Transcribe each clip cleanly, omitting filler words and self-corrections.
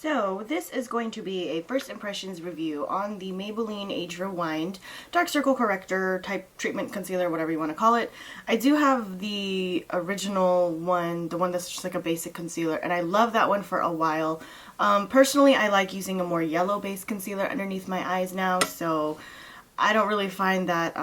So this is going to be a first impressions review on the Maybelline Age Rewind Dark Circle Corrector type treatment concealer, whatever you want to call it. I do have the original one, the one that's just like a basic concealer, and I love that one for a while. Personally, I like using a more yellow based concealer underneath my eyes now, so I don't really find that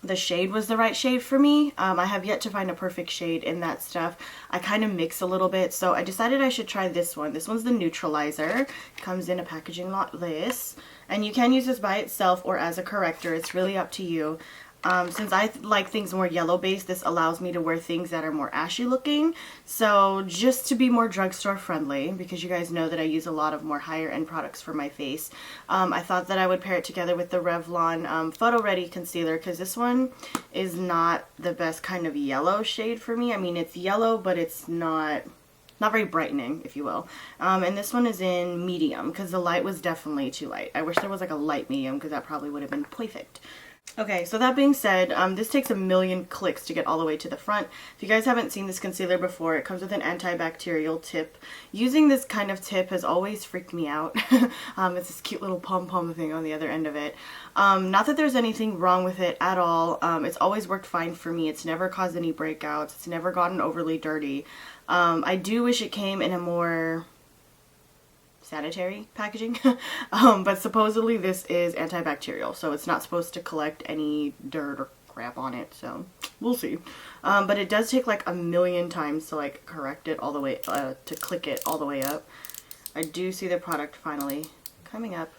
the shade was the right shade for me. I have yet to find a perfect shade in that stuff. I kind of mix a little bit, so I decided I should try this one. This one's the Neutralizer. It comes in a packaging like this, and you can use this by itself or as a corrector. It's really up to you. Since I like things more yellow based, this allows me to wear things that are more ashy looking. So just to be more drugstore friendly, because you guys know that I use a lot of more higher end products for my face, I thought that I would pair it together with the Revlon Photo Ready Concealer, because this one is not the best kind of yellow shade for me. I mean, it's yellow, but it's not very brightening, if you will. And this one is in medium, because the light was definitely too light. I wish there was like a light medium, because that probably would have been perfect. Okay, so that being said, this takes a million clicks to get all the way to the front. If you guys haven't seen this concealer before, it comes with an antibacterial tip. Using this kind of tip has always freaked me out. It's this cute little pom-pom thing on the other end of it. Not that there's anything wrong with it at all. It's always worked fine for me. It's never caused any breakouts. It's never gotten overly dirty. I do wish it came in a more sanitary packaging, but supposedly this is antibacterial, so it's not supposed to collect any dirt or crap on it, so we'll see. But it does take like a million times to like correct it all the way, to click it all the way up. I do see the product finally coming up.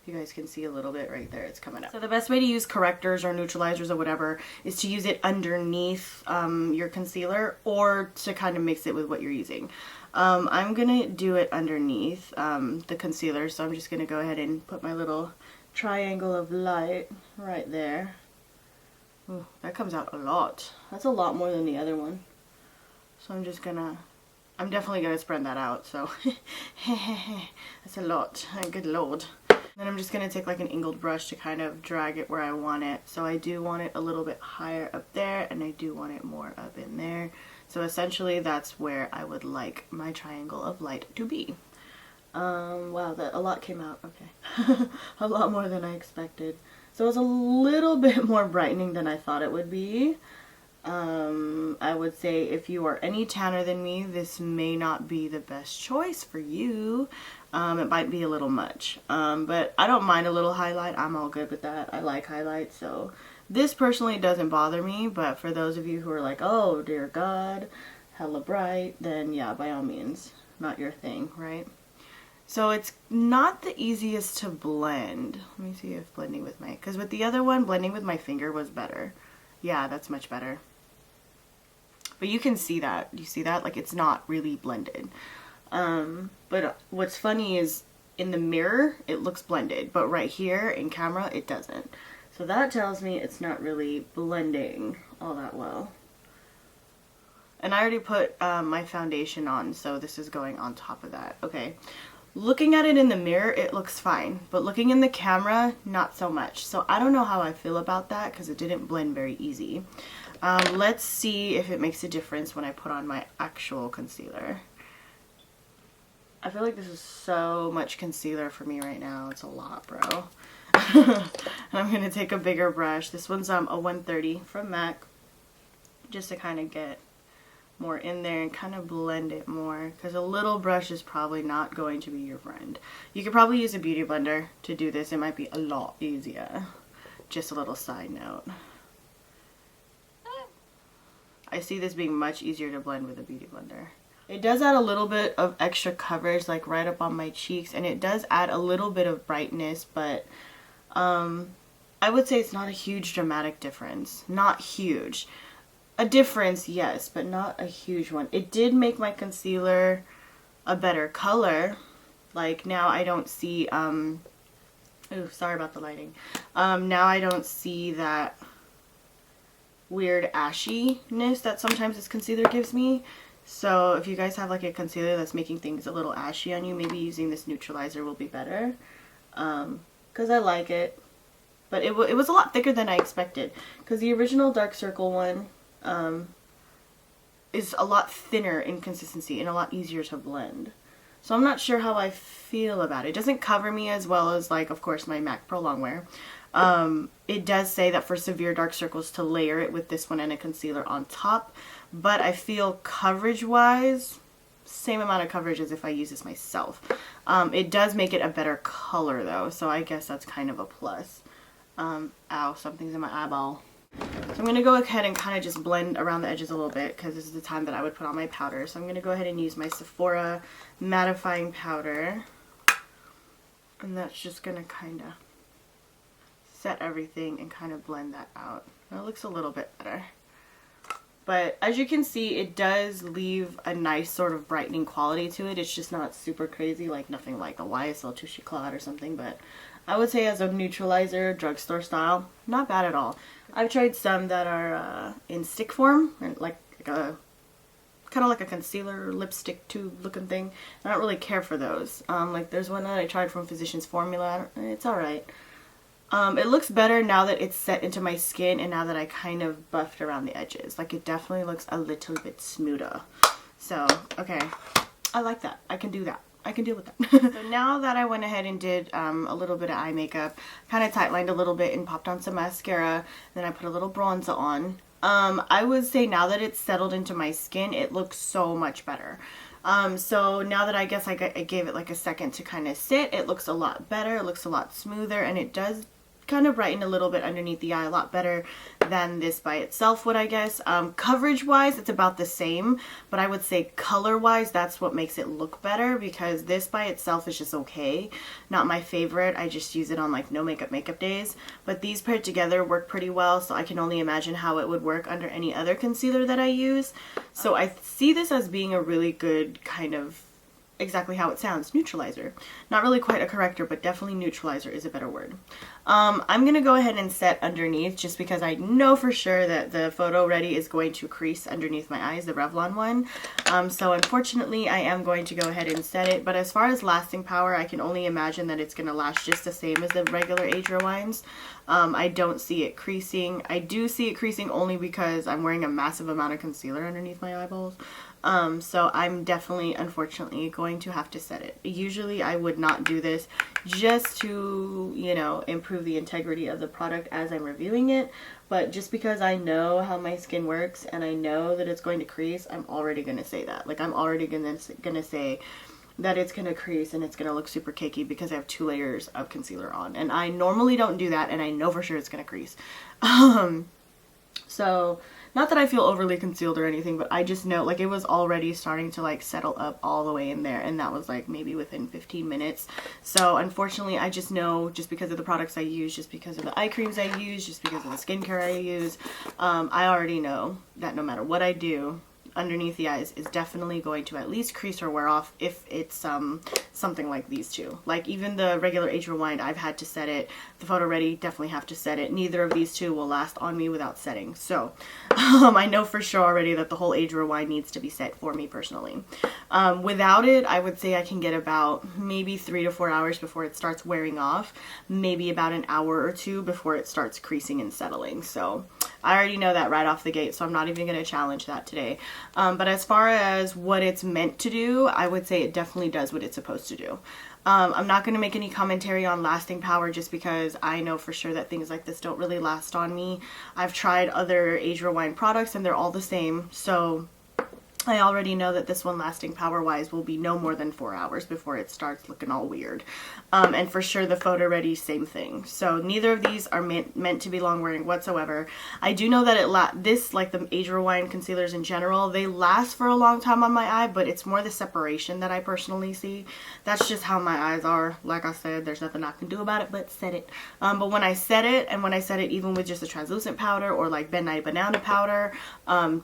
You guys can see a little bit right there, it's coming up. So the best way to use correctors or neutralizers or whatever is to use it underneath your concealer, or to kind of mix it with what you're using. I'm gonna do it underneath the concealer, so I'm just gonna go ahead and put my little triangle of light right there. Ooh, that comes out a lot. That's a lot more than the other one. So I'm definitely gonna spread that out, so that's a lot, good lord. Then I'm just going to take like an angled brush to kind of drag it where I want it. So I do want it a little bit higher up there, and I do want it more up in there. So essentially that's where I would like my triangle of light to be. Wow, a lot came out. Okay. A lot more than I expected. So it's a little bit more brightening than I thought it would be. I would say if you are any tanner than me, this may not be the best choice for you. It might be a little much, but I don't mind a little highlight. I'm all good with that. I like highlights, so this personally doesn't bother me, but for those of you who are like, oh dear God, hella bright, then yeah, by all means, not your thing, right? So it's not the easiest to blend. Let me see if blending with my, because with the other one, blending with my finger was better. Yeah, that's much better. But you can see that. You see that? Like, it's not really blended. But what's funny is in the mirror, it looks blended. But right here in camera, it doesn't. So that tells me it's not really blending all that well. And I already put my foundation on, so this is going on top of that. Okay. Looking at it in the mirror, it looks fine. But looking in the camera, not so much. So I don't know how I feel about that, because it didn't blend very easy. Let's see if it makes a difference when I put on my actual concealer. I feel like this is so much concealer for me right now. It's a lot, bro. I'm going to take a bigger brush. This one's a 130 from MAC, just to kind of get more in there and kind of blend it more, because a little brush is probably not going to be your friend. You could probably use a beauty blender to do this. It might be a lot easier. Just a little side note. I see this being much easier to blend with a beauty blender. It does add a little bit of extra coverage, like right up on my cheeks, and it does add a little bit of brightness, but I would say it's not a huge dramatic difference. Not huge. A difference, yes, but not a huge one. It did make my concealer a better color. Like, now I don't see, ooh, sorry about the lighting. Now I don't see that weird ashiness that sometimes this concealer gives me. So if you guys have like a concealer that's making things a little ashy on you, maybe using this neutralizer will be better. Because I like it. But it was a lot thicker than I expected. Because the original Dark Circle one is a lot thinner in consistency and a lot easier to blend. So I'm not sure how I feel about it. It doesn't cover me as well as, like, of course, my MAC Pro Longwear. It does say that for severe dark circles to layer it with this one and a concealer on top, but I feel coverage-wise, same amount of coverage as if I use this myself. It does make it a better color though, so I guess that's kind of a plus. Ow, something's in my eyeball. So I'm going to go ahead and kind of just blend around the edges a little bit because this is the time that I would put on my powder. So I'm going to go ahead and use my Sephora mattifying powder. And that's just going to kind of set everything and kind of blend that out. That looks a little bit better. But as you can see, it does leave a nice sort of brightening quality to it. It's just not super crazy, like nothing like the YSL Touche Éclat or something. But I would say as a neutralizer, drugstore style, not bad at all. I've tried some that are in stick form, like a kind of like a concealer lipstick tube looking thing. I don't really care for those. Like there's one that I tried from Physicians Formula. It's alright. It looks better now that it's set into my skin and now that I kind of buffed around the edges. Like it definitely looks a little bit smoother. So, okay. I like that. I can do that. I can deal with that. So now that I went ahead and did a little bit of eye makeup, kind of tight lined a little bit and popped on some mascara, then I put a little bronzer on. I would say now that it's settled into my skin, it looks so much better. So now that I guess I gave it like a second to kind of sit, it looks a lot better, it looks a lot smoother, and it does kind of brighten a little bit underneath the eye, a lot better than this by itself would, I guess. Coverage wise, it's about the same, but I would say color wise, that's what makes it look better, because this by itself is just okay. Not my favorite. I just use it on like no makeup days, but these paired together work pretty well, so I can only imagine how it would work under any other concealer that I use. So I see this as being a really good kind of, exactly how it sounds, neutralizer. Not really quite a corrector, but definitely neutralizer is a better word. I'm going to go ahead and set underneath just because I know for sure that the Photo Ready is going to crease underneath my eyes, the Revlon one. So unfortunately I am going to go ahead and set it, but as far as lasting power, I can only imagine that it's going to last just the same as the regular Age Rewinds. I don't see it creasing. I do see it creasing only because I'm wearing a massive amount of concealer underneath my eyeballs. So I'm definitely, unfortunately, going to have to set it. Usually I would not do this just to, you know, improve the integrity of the product as I'm reviewing it, but just because I know how my skin works and I know that it's going to crease, I'm already going to say that. Like, I'm already gonna say that it's going to crease and it's going to look super cakey because I have 2 layers of concealer on, and I normally don't do that, and I know for sure it's going to crease. So not that I feel overly concealed or anything, but I just know, like, it was already starting to like settle up all the way in there, and that was like maybe within 15 minutes. So unfortunately, I just know, just because of the products I use, just because of the eye creams I use, just because of the skincare I use, I already know that no matter what I do, underneath the eyes is definitely going to at least crease or wear off if it's something like these two. Like even the regular Age Rewind, I've had to set it. The Photo Ready, definitely have to set it. Neither of these two will last on me without setting. So I know for sure already that the whole Age Rewind needs to be set for me personally. Without it, I would say I can get about maybe 3 to 4 hours before it starts wearing off. Maybe about an hour or 2 before it starts creasing and settling. So I already know that right off the gate, so I'm not even going to challenge that today. But as far as what it's meant to do, I would say it definitely does what it's supposed to do. I'm not going to make any commentary on lasting power just because I know for sure that things like this don't really last on me. I've tried other Age Rewind products and they're all the same, so I already know that this one, lasting power wise, will be no more than 4 hours before it starts looking all weird. And for sure the Photo Ready, same thing. So neither of these are meant to be long wearing whatsoever. I do know that this, like the Age Rewind concealers in general, they last for a long time on my eye, but it's more the separation that I personally see. That's just how my eyes are. Like I said, there's nothing I can do about it but set it. But when I set it, and when I set it even with just a translucent powder or like Midnight Banana powder,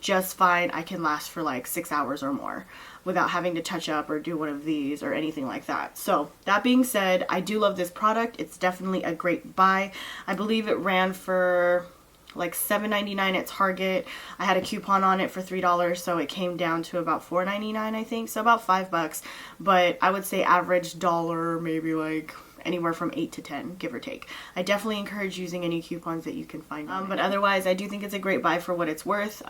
just fine. I can last for like 6 hours or more without having to touch up or do one of these or anything like that. So that being said, I do love this product. It's definitely a great buy. I believe it ran for like $7.99 at Target. I had a coupon on it for $3, so it came down to about $4.99, I think, so about $5. But I would say average dollar, maybe like anywhere from 8 to 10, give or take. I definitely encourage using any coupons that you can find. But otherwise, I do think it's a great buy for what it's worth.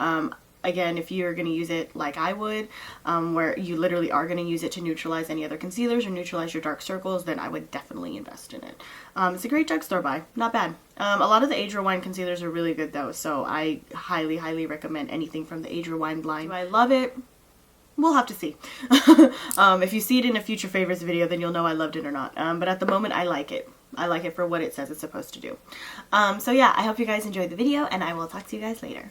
again, if you're going to use it like I would, where you literally are going to use it to neutralize any other concealers or neutralize your dark circles, then I would definitely invest in it. It's a great drugstore buy. Not bad. A lot of the Age Rewind concealers are really good though, so I highly, highly recommend anything from the Age Rewind line. Do I love it? We'll have to see. If you see it in a future favorites video, then you'll know I loved it or not. But at the moment, I like it. I like it for what it says it's supposed to do. So yeah, I hope you guys enjoyed the video, and I will talk to you guys later.